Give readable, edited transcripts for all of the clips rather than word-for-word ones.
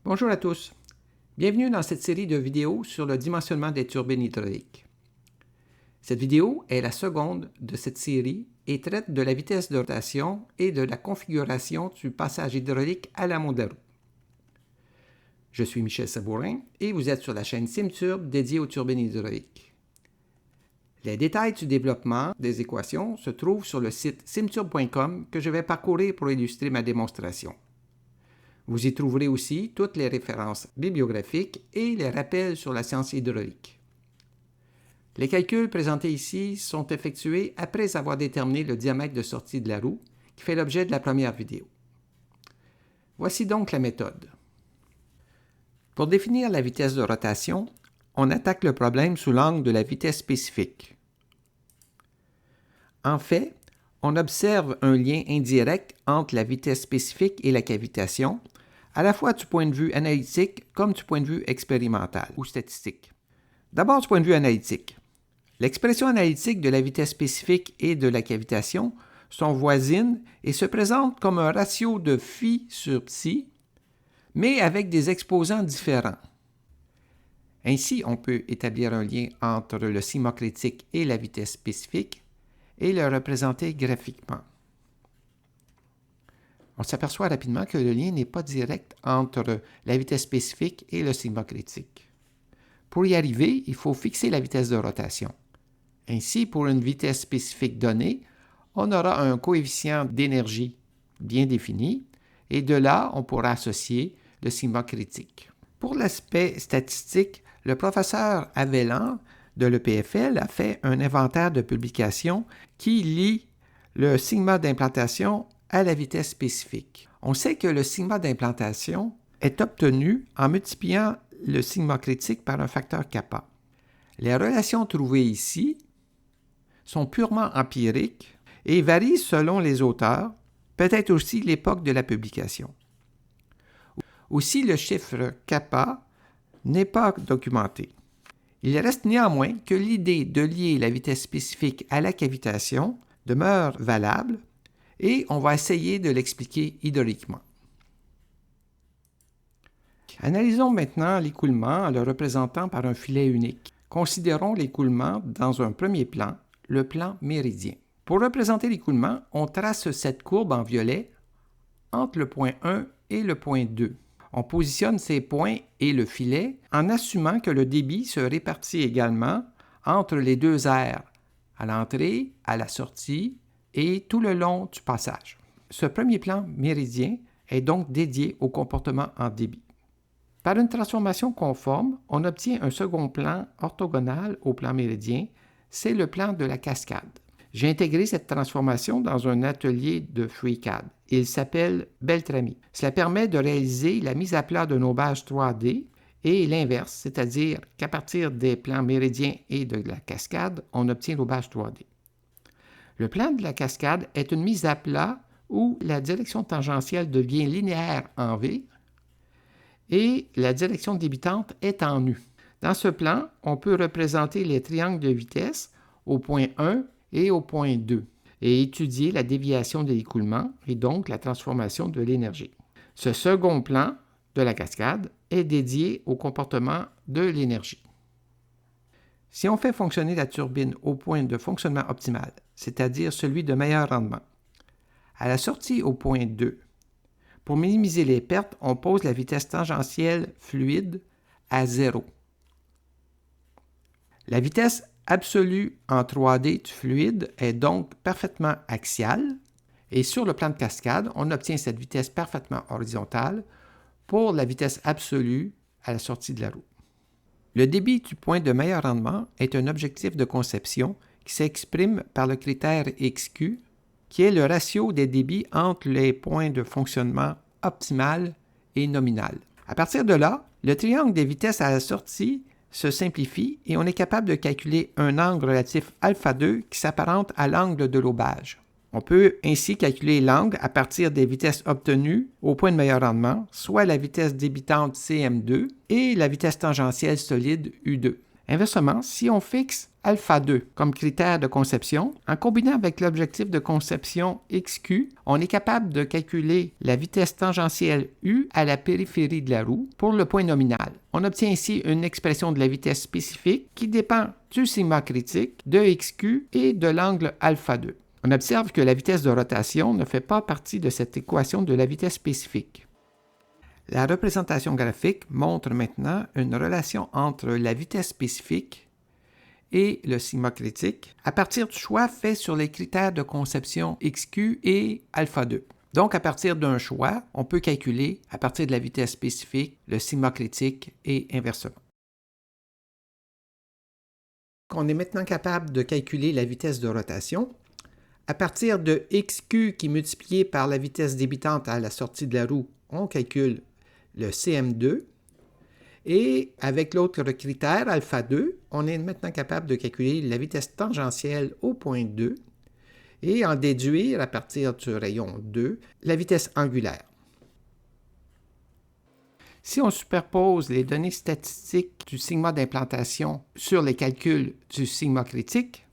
Bonjour à tous. Bienvenue dans cette série de vidéos sur le dimensionnement des turbines hydrauliques. Cette vidéo est la seconde de cette série et traite de la vitesse de rotation et de la configuration du passage hydraulique à l'amont de la roue. Je suis Michel Sabourin et vous êtes sur la chaîne SimTurb dédiée aux turbines hydrauliques. Les détails du développement des équations se trouvent sur le site simturb.com que je vais parcourir pour illustrer ma démonstration. Vous y trouverez aussi toutes les références bibliographiques et les rappels sur la science hydraulique. Les calculs présentés ici sont effectués après avoir déterminé le diamètre de sortie de la roue qui fait l'objet de la première vidéo. Voici donc la méthode. Pour définir la vitesse de rotation, on attaque le problème sous l'angle de la vitesse spécifique. En fait, on observe un lien indirect entre la vitesse spécifique et la cavitation, à la fois du point de vue analytique comme du point de vue expérimental ou statistique. D'abord du point de vue analytique. L'expression analytique de la vitesse spécifique et de la cavitation sont voisines et se présentent comme un ratio de phi sur psi, mais avec des exposants différents. Ainsi, on peut établir un lien entre le sigma critique et la vitesse spécifique et le représenter graphiquement. On s'aperçoit rapidement que le lien n'est pas direct entre la vitesse spécifique et le sigma critique. Pour y arriver, il faut fixer la vitesse de rotation. Ainsi, pour une vitesse spécifique donnée, on aura un coefficient d'énergie bien défini et de là, on pourra associer le sigma critique. Pour l'aspect statistique, le professeur Avellan de l'EPFL a fait un inventaire de publications qui lie le sigma d'implantation à la vitesse spécifique. On sait que le sigma d'implantation est obtenu en multipliant le sigma critique par un facteur kappa. Les relations trouvées ici sont purement empiriques et varient selon les auteurs, peut-être aussi l'époque de la publication. Aussi, le chiffre kappa n'est pas documenté. Il reste néanmoins que l'idée de lier la vitesse spécifique à la cavitation demeure valable et on va essayer de l'expliquer hydrauliquement. Analysons maintenant l'écoulement en le représentant par un filet unique. Considérons l'écoulement dans un premier plan, le plan méridien. Pour représenter l'écoulement, on trace cette courbe en violet entre le point 1 et le point 2. On positionne ces points et le filet en assumant que le débit se répartit également entre les deux aires, à l'entrée, à la sortie et tout le long du passage. Ce premier plan méridien est donc dédié au comportement en débit. Par une transformation conforme, on obtient un second plan orthogonal au plan méridien, c'est le plan de la cascade. J'ai intégré cette transformation dans un atelier de FreeCAD. Il s'appelle Beltrami. Cela permet de réaliser la mise à plat de nos bases 3D et l'inverse, c'est-à-dire qu'à partir des plans méridiens et de la cascade, on obtient nos bases 3D. Le plan de la cascade est une mise à plat où la direction tangentielle devient linéaire en V et la direction débitante est en U. Dans ce plan, on peut représenter les triangles de vitesse au point 1 et au point 2 et étudier la déviation de l'écoulement et donc la transformation de l'énergie. Ce second plan de la cascade est dédié au comportement de l'énergie. Si on fait fonctionner la turbine au point de fonctionnement optimal, c'est-à-dire celui de meilleur rendement, à la sortie au point 2, pour minimiser les pertes, on pose la vitesse tangentielle fluide à 0. La vitesse absolue en 3D du fluide est donc parfaitement axiale et sur le plan de cascade, on obtient cette vitesse parfaitement horizontale pour la vitesse absolue à la sortie de la roue. Le débit du point de meilleur rendement est un objectif de conception qui s'exprime par le critère XQ, qui est le ratio des débits entre les points de fonctionnement optimal et nominal. À partir de là, le triangle des vitesses à la sortie se simplifie et on est capable de calculer un angle relatif α2 qui s'apparente à l'angle de l'aubage. On peut ainsi calculer l'angle à partir des vitesses obtenues au point de meilleur rendement, soit la vitesse débitante CM2 et la vitesse tangentielle solide U2. Inversement, si on fixe alpha 2 comme critère de conception, en combinant avec l'objectif de conception XQ, on est capable de calculer la vitesse tangentielle U à la périphérie de la roue pour le point nominal. On obtient ici une expression de la vitesse spécifique qui dépend du sigma critique, de XQ et de l'angle alpha 2. On observe que la vitesse de rotation ne fait pas partie de cette équation de la vitesse spécifique. La représentation graphique montre maintenant une relation entre la vitesse spécifique et le sigma critique à partir du choix fait sur les critères de conception XQ et alpha 2. Donc, à partir d'un choix, on peut calculer, à partir de la vitesse spécifique, le sigma critique et inversement. On est maintenant capable de calculer la vitesse de rotation. À partir de XQ qui est multiplié par la vitesse débitante à la sortie de la roue, on calcule le CM2. Et avec l'autre critère, alpha 2, on est maintenant capable de calculer la vitesse tangentielle au point 2 et en déduire à partir du rayon 2 la vitesse angulaire. Si on superpose les données statistiques du sigma d'implantation sur les calculs du sigma critique,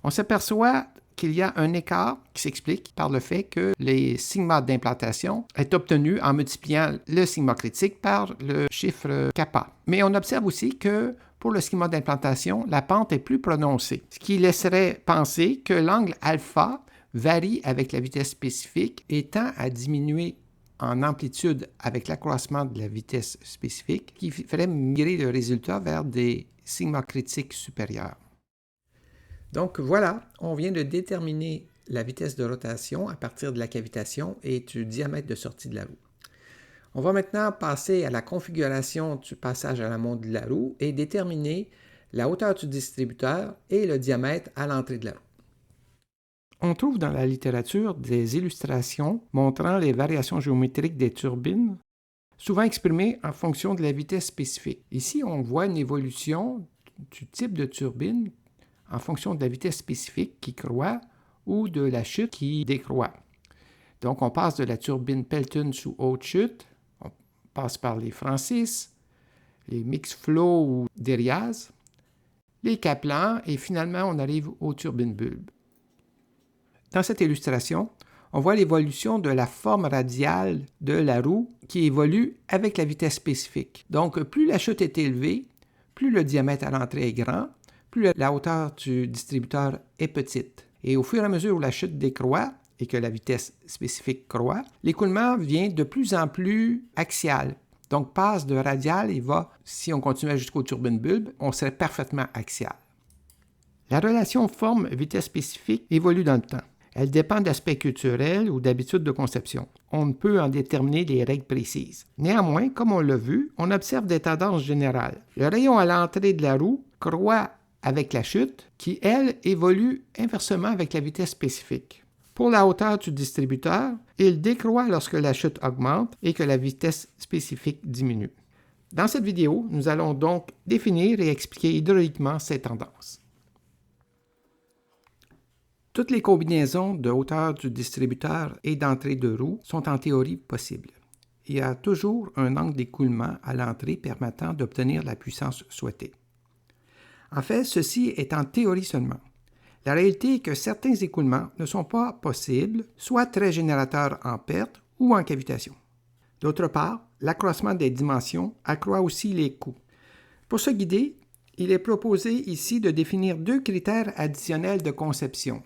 on s'aperçoit qu'il y a un écart qui s'explique par le fait que les sigma d'implantation est obtenu en multipliant le sigma critique par le chiffre kappa. Mais on observe aussi que pour le sigma d'implantation, la pente est plus prononcée, ce qui laisserait penser que l'angle alpha varie avec la vitesse spécifique et tend à diminuer en amplitude avec l'accroissement de la vitesse spécifique, qui ferait migrer le résultat vers des sigma critiques supérieurs. Donc voilà, on vient de déterminer la vitesse de rotation à partir de la cavitation et du diamètre de sortie de la roue. On va maintenant passer à la configuration du passage à l'amont de la roue et déterminer la hauteur du distributeur et le diamètre à l'entrée de la roue. On trouve dans la littérature des illustrations montrant les variations géométriques des turbines, souvent exprimées en fonction de la vitesse spécifique. Ici, on voit une évolution du type de turbine en fonction de la vitesse spécifique qui croît ou de la chute qui décroît. Donc, on passe de la turbine Pelton sous haute chute, on passe par les Francis, les Mixed-Flow ou Dériaz, les Kaplan, et finalement, on arrive aux turbines bulbes. Dans cette illustration, on voit l'évolution de la forme radiale de la roue qui évolue avec la vitesse spécifique. Donc, plus la chute est élevée, plus le diamètre à l'entrée est grand, plus la hauteur du distributeur est petite. Et au fur et à mesure où la chute décroît et que la vitesse spécifique croît, l'écoulement devient de plus en plus axial. Donc passe de radial et va, si on continuait jusqu'aux turbines bulbes, on serait parfaitement axial. La relation forme vitesse spécifique évolue dans le temps. Elle dépend d'aspects culturels ou d'habitudes de conception. On ne peut en déterminer les règles précises. Néanmoins, comme on l'a vu, on observe des tendances générales. Le rayon à l'entrée de la roue croît avec la chute, qui, elle, évolue inversement avec la vitesse spécifique. Pour la hauteur du distributeur, il décroît lorsque la chute augmente et que la vitesse spécifique diminue. Dans cette vidéo, nous allons donc définir et expliquer hydrauliquement ces tendances. Toutes les combinaisons de hauteur du distributeur et d'entrée de roue sont en théorie possibles. Il y a toujours un angle d'écoulement à l'entrée permettant d'obtenir la puissance souhaitée. En fait, ceci est en théorie seulement. La réalité est que certains écoulements ne sont pas possibles, soit très générateurs en perte ou en cavitation. D'autre part, l'accroissement des dimensions accroît aussi les coûts. Pour se guider, il est proposé ici de définir deux critères additionnels de conception.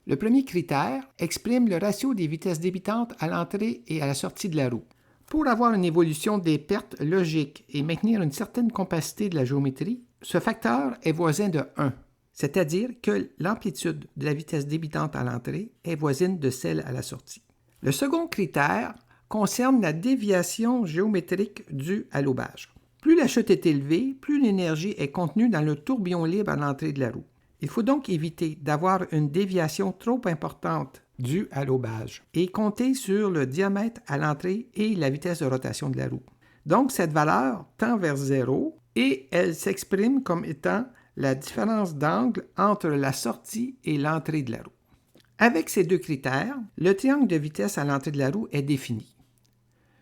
Le premier critère exprime le ratio des vitesses débitantes à l'entrée et à la sortie de la roue. Pour avoir une évolution des pertes logiques et maintenir une certaine compacité de la géométrie, ce facteur est voisin de 1, c'est-à-dire que l'amplitude de la vitesse débitante à l'entrée est voisine de celle à la sortie. Le second critère concerne la déviation géométrique due à lobage. Plus la chute est élevée, plus l'énergie est contenue dans le tourbillon libre à l'entrée de la roue. Il faut donc éviter d'avoir une déviation trop importante due à lobage et compter sur le diamètre à l'entrée et la vitesse de rotation de la roue. Donc, cette valeur tend vers 0 et elle s'exprime comme étant la différence d'angle entre la sortie et l'entrée de la roue. Avec ces deux critères, le triangle de vitesse à l'entrée de la roue est défini.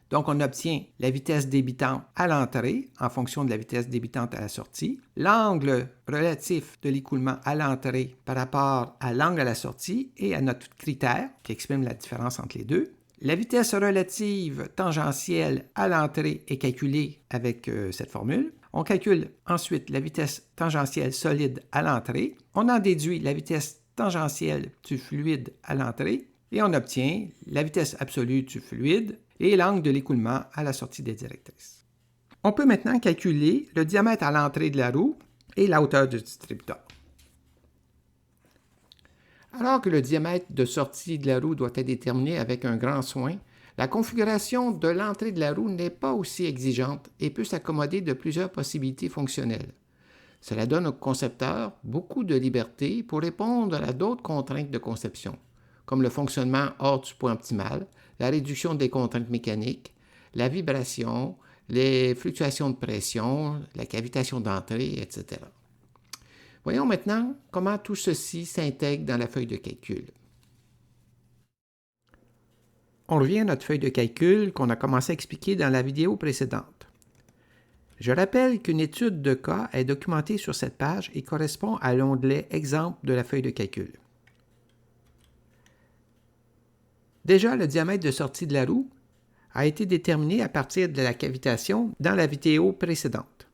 Donc, on obtient la vitesse débitante à l'entrée en fonction de la vitesse débitante à la sortie, l'angle relatif de l'écoulement à l'entrée par rapport à l'angle à la sortie et à notre critère qui exprime la différence entre les deux. La vitesse relative tangentielle à l'entrée est calculée avec cette formule. On calcule ensuite la vitesse tangentielle solide à l'entrée. On en déduit la vitesse tangentielle du fluide à l'entrée et on obtient la vitesse absolue du fluide et l'angle de l'écoulement à la sortie des directrices. On peut maintenant calculer le diamètre à l'entrée de la roue et la hauteur du distributeur. Alors que le diamètre de sortie de la roue doit être déterminé avec un grand soin, la configuration de l'entrée de la roue n'est pas aussi exigeante et peut s'accommoder de plusieurs possibilités fonctionnelles. Cela donne au concepteur beaucoup de liberté pour répondre à d'autres contraintes de conception, comme le fonctionnement hors du point optimal, la réduction des contraintes mécaniques, la vibration, les fluctuations de pression, la cavitation d'entrée, etc. Voyons maintenant comment tout ceci s'intègre dans la feuille de calcul. On revient à notre feuille de calcul qu'on a commencé à expliquer dans la vidéo précédente. Je rappelle qu'une étude de cas est documentée sur cette page et correspond à l'onglet « Exemple » de la feuille de calcul. Déjà, le diamètre de sortie de la roue a été déterminé à partir de la cavitation dans la vidéo précédente.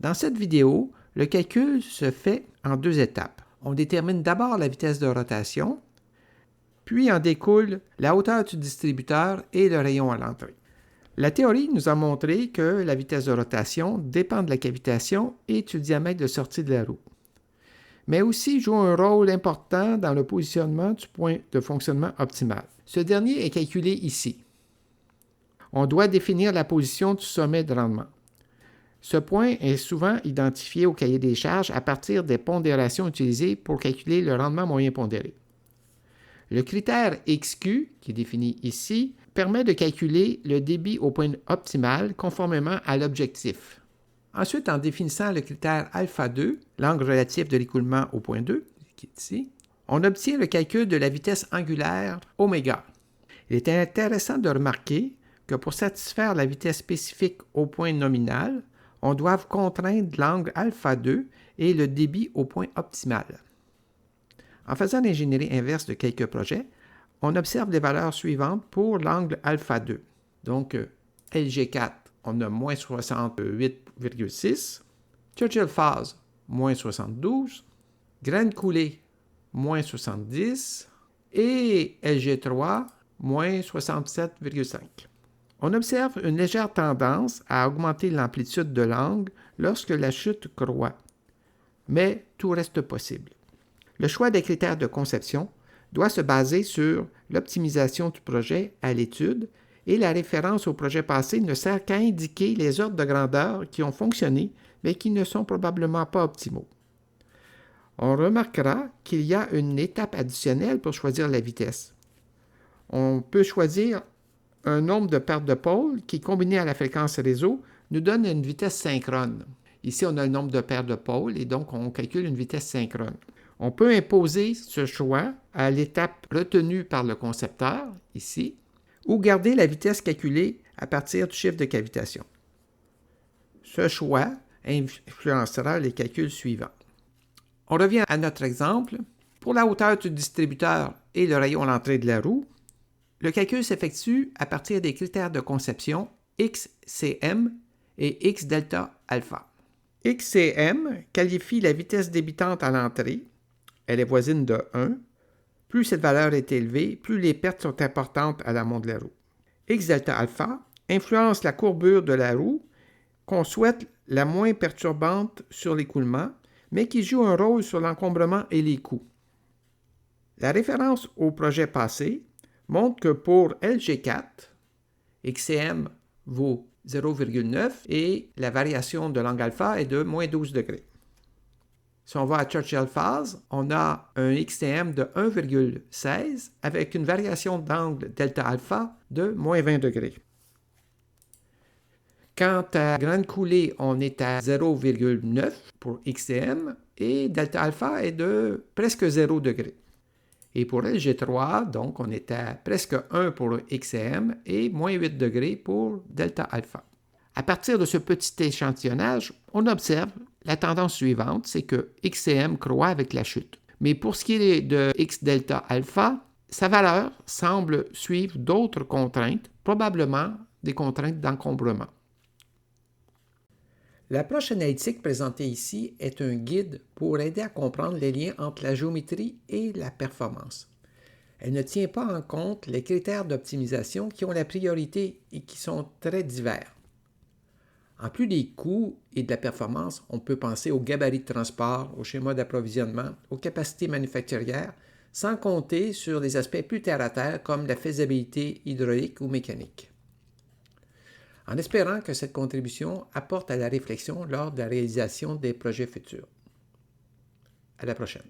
Dans cette vidéo, le calcul se fait en deux étapes. On détermine d'abord la vitesse de rotation, puis en découle la hauteur du distributeur et le rayon à l'entrée. La théorie nous a montré que la vitesse de rotation dépend de la cavitation et du diamètre de sortie de la roue, mais aussi joue un rôle important dans le positionnement du point de fonctionnement optimal. Ce dernier est calculé ici. On doit définir la position du sommet de rendement. Ce point est souvent identifié au cahier des charges à partir des pondérations utilisées pour calculer le rendement moyen pondéré. Le critère XQ, qui est défini ici, permet de calculer le débit au point optimal conformément à l'objectif. Ensuite, en définissant le critère alpha2, l'angle relatif de l'écoulement au point 2, qui est ici, on obtient le calcul de la vitesse angulaire oméga. Il est intéressant de remarquer que pour satisfaire la vitesse spécifique au point nominal, on doit contraindre l'angle alpha2 et le débit au point optimal. En faisant l'ingénierie inverse de quelques projets, on observe les valeurs suivantes pour l'angle alpha2. Donc, LG4, on a moins 68,6, Churchill phase, moins 72, graine coulée, moins 70, et LG3, moins 67,5. On observe une légère tendance à augmenter l'amplitude de l'angle lorsque la chute croît, mais tout reste possible. Le choix des critères de conception doit se baser sur l'optimisation du projet à l'étude et la référence au projet passé ne sert qu'à indiquer les ordres de grandeur qui ont fonctionné mais qui ne sont probablement pas optimaux. On remarquera qu'il y a une étape additionnelle pour choisir la vitesse. On peut choisir un nombre de pertes de pôles qui, combiné à la fréquence réseau, nous donne une vitesse synchrone. Ici, on a le nombre de paires de pôles et donc on calcule une vitesse synchrone. On peut imposer ce choix à l'étape retenue par le concepteur, ici, ou garder la vitesse calculée à partir du chiffre de cavitation. Ce choix influencera les calculs suivants. On revient à notre exemple. Pour la hauteur du distributeur et le rayon à l'entrée de la roue, le calcul s'effectue à partir des critères de conception XCM et X delta alpha. XCM qualifie la vitesse débitante à l'entrée. Elle est voisine de 1. Plus cette valeur est élevée, plus les pertes sont importantes à l'amont de la roue. X delta alpha influence la courbure de la roue qu'on souhaite la moins perturbante sur l'écoulement, mais qui joue un rôle sur l'encombrement et les coûts. La référence au projet passé montre que pour LG4, XCM vaut 0,9 et la variation de l'angle alpha est de moins 12 degrés. Si on va à Churchill phase, on a un XCM de 1,16 avec une variation d'angle delta alpha de moins 20 degrés. Quant à graine coulée, on est à 0,9 pour XCM et delta alpha est de presque 0 degré. Et pour LG3, donc, on était à presque 1 pour XCM et moins 8 degrés pour delta alpha. À partir de ce petit échantillonnage, on observe la tendance suivante, c'est que XCM croît avec la chute. Mais pour ce qui est de X delta alpha, sa valeur semble suivre d'autres contraintes, probablement des contraintes d'encombrement. L'approche analytique présentée ici est un guide pour aider à comprendre les liens entre la géométrie et la performance. Elle ne tient pas en compte les critères d'optimisation qui ont la priorité et qui sont très divers. En plus des coûts et de la performance, on peut penser aux gabarits de transport, au schéma d'approvisionnement, aux capacités manufacturières, sans compter sur des aspects plus terre-à-terre comme la faisabilité hydraulique ou mécanique. En espérant que cette contribution apporte à la réflexion lors de la réalisation des projets futurs. À la prochaine.